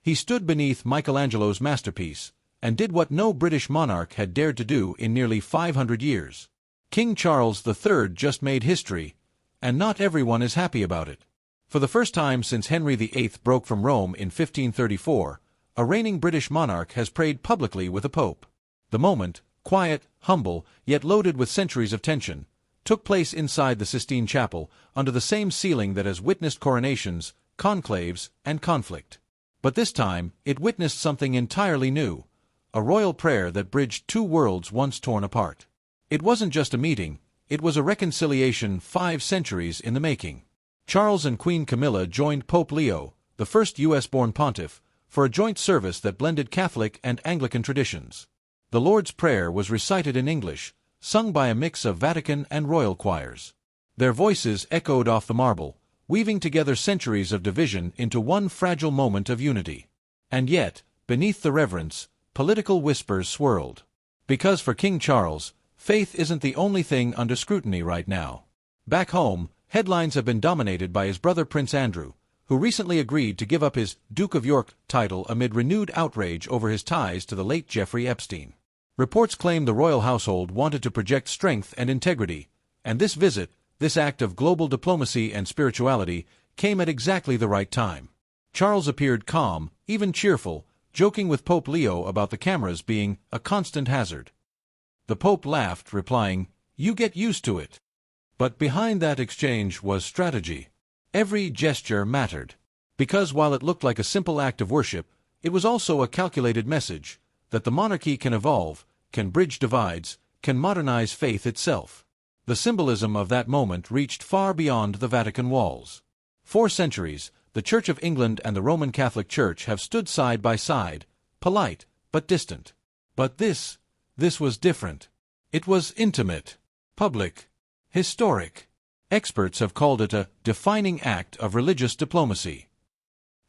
He stood beneath Michelangelo's masterpiece, and did what no British monarch had dared to do in nearly 500 years. King Charles III just made history, and not everyone is happy about it. For the first time since Henry VIII broke from Rome in 1534, a reigning British monarch has prayed publicly with a pope. The moment, quiet, humble, yet loaded with centuries of tension, took place inside the Sistine Chapel, under the same ceiling that has witnessed coronations, conclaves, and conflict. But this time, it witnessed something entirely new, a royal prayer that bridged two worlds once torn apart. It wasn't just a meeting, it was a reconciliation 5 centuries in the making. Charles and Queen Camilla joined Pope Leo, the first U.S.-born pontiff, for a joint service that blended Catholic and Anglican traditions. The Lord's Prayer was recited in English, sung by a mix of Vatican and royal choirs. Their voices echoed off the marble, weaving together centuries of division into one fragile moment of unity. And yet, beneath the reverence, political whispers swirled. Because for King Charles, faith isn't the only thing under scrutiny right now. Back home, headlines have been dominated by his brother Prince Andrew, who recently agreed to give up his Duke of York title amid renewed outrage over his ties to the late Jeffrey Epstein. Reports claim the royal household wanted to project strength and integrity, and this visit, this act of global diplomacy and spirituality, came at exactly the right time. Charles appeared calm, even cheerful, joking with Pope Leo about the cameras being a constant hazard. The Pope laughed, replying, "You get used to it." But behind that exchange was strategy. Every gesture mattered. Because while it looked like a simple act of worship, it was also a calculated message that the monarchy can evolve, can bridge divides, can modernize faith itself. The symbolism of that moment reached far beyond the Vatican walls. 4 centuries, the Church of England and the Roman Catholic Church have stood side by side, polite but distant. But this was different. It was intimate, public, historic. Experts have called it a defining act of religious diplomacy.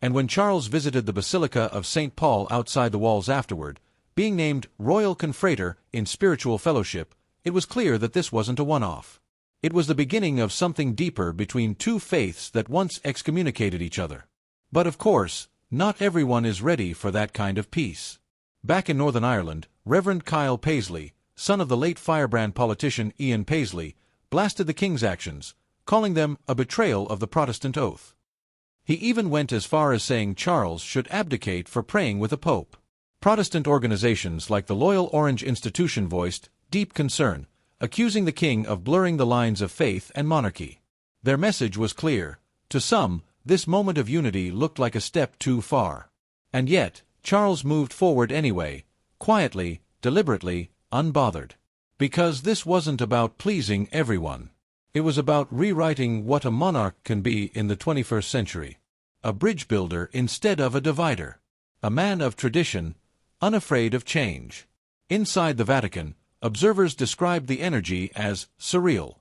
And when Charles visited the Basilica of St. Paul outside the walls afterward, being named Royal Confrater in spiritual fellowship, it was clear that this wasn't a one-off. It was the beginning of something deeper between two faiths that once excommunicated each other. But of course, not everyone is ready for that kind of peace. Back in Northern Ireland, Reverend Kyle Paisley, son of the late firebrand politician Ian Paisley, blasted the king's actions, calling them a betrayal of the Protestant oath. He even went as far as saying Charles should abdicate for praying with a pope. Protestant organizations like the Loyal Orange Institution voiced deep concern, accusing the king of blurring the lines of faith and monarchy. Their message was clear. To some, this moment of unity looked like a step too far. And yet, Charles moved forward anyway, quietly, deliberately, unbothered. Because this wasn't about pleasing everyone. It was about rewriting what a monarch can be in the 21st century. A bridge builder instead of a divider. A man of tradition, unafraid of change. Inside the Vatican, observers described the energy as surreal.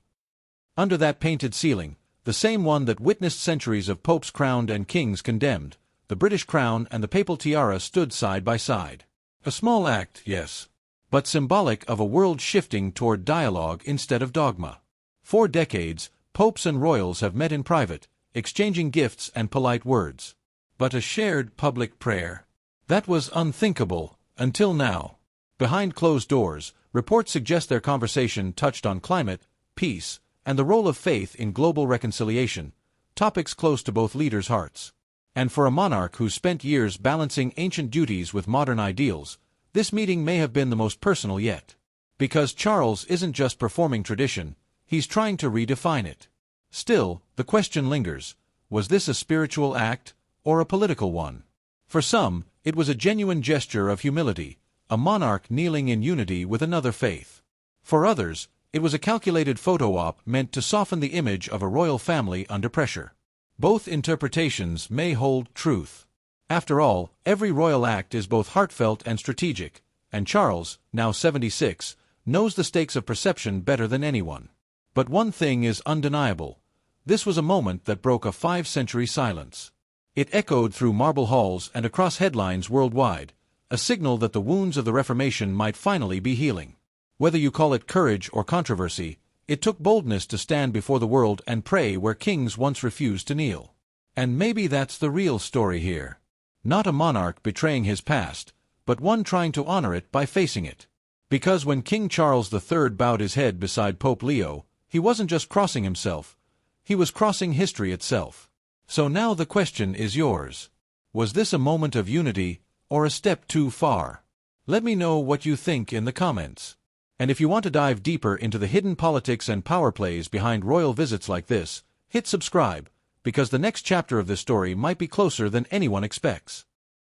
Under that painted ceiling, the same one that witnessed centuries of popes crowned and kings condemned, the British crown and the papal tiara stood side by side. A small act, yes, but symbolic of a world shifting toward dialogue instead of dogma. For decades, popes and royals have met in private, exchanging gifts and polite words. But a shared public prayer? That was unthinkable, until now. Behind closed doors, reports suggest their conversation touched on climate, peace, and the role of faith in global reconciliation, topics close to both leaders' hearts. And for a monarch who spent years balancing ancient duties with modern ideals, this meeting may have been the most personal yet. Because Charles isn't just performing tradition, he's trying to redefine it. Still, the question lingers, was this a spiritual act, or a political one? For some, it was a genuine gesture of humility, a monarch kneeling in unity with another faith. For others, it was a calculated photo op meant to soften the image of a royal family under pressure. Both interpretations may hold truth. After all, every royal act is both heartfelt and strategic, and Charles, now 76, knows the stakes of perception better than anyone. But one thing is undeniable. This was a moment that broke a 5-century silence. It echoed through marble halls and across headlines worldwide, a signal that the wounds of the Reformation might finally be healing. Whether you call it courage or controversy, it took boldness to stand before the world and pray where kings once refused to kneel. And maybe that's the real story here. Not a monarch betraying his past, but one trying to honor it by facing it. Because when King Charles III bowed his head beside Pope Leo, he wasn't just crossing himself, he was crossing history itself. So now the question is yours. Was this a moment of unity, or a step too far? Let me know what you think in the comments. And if you want to dive deeper into the hidden politics and power plays behind royal visits like this, hit subscribe, because the next chapter of this story might be closer than anyone expects.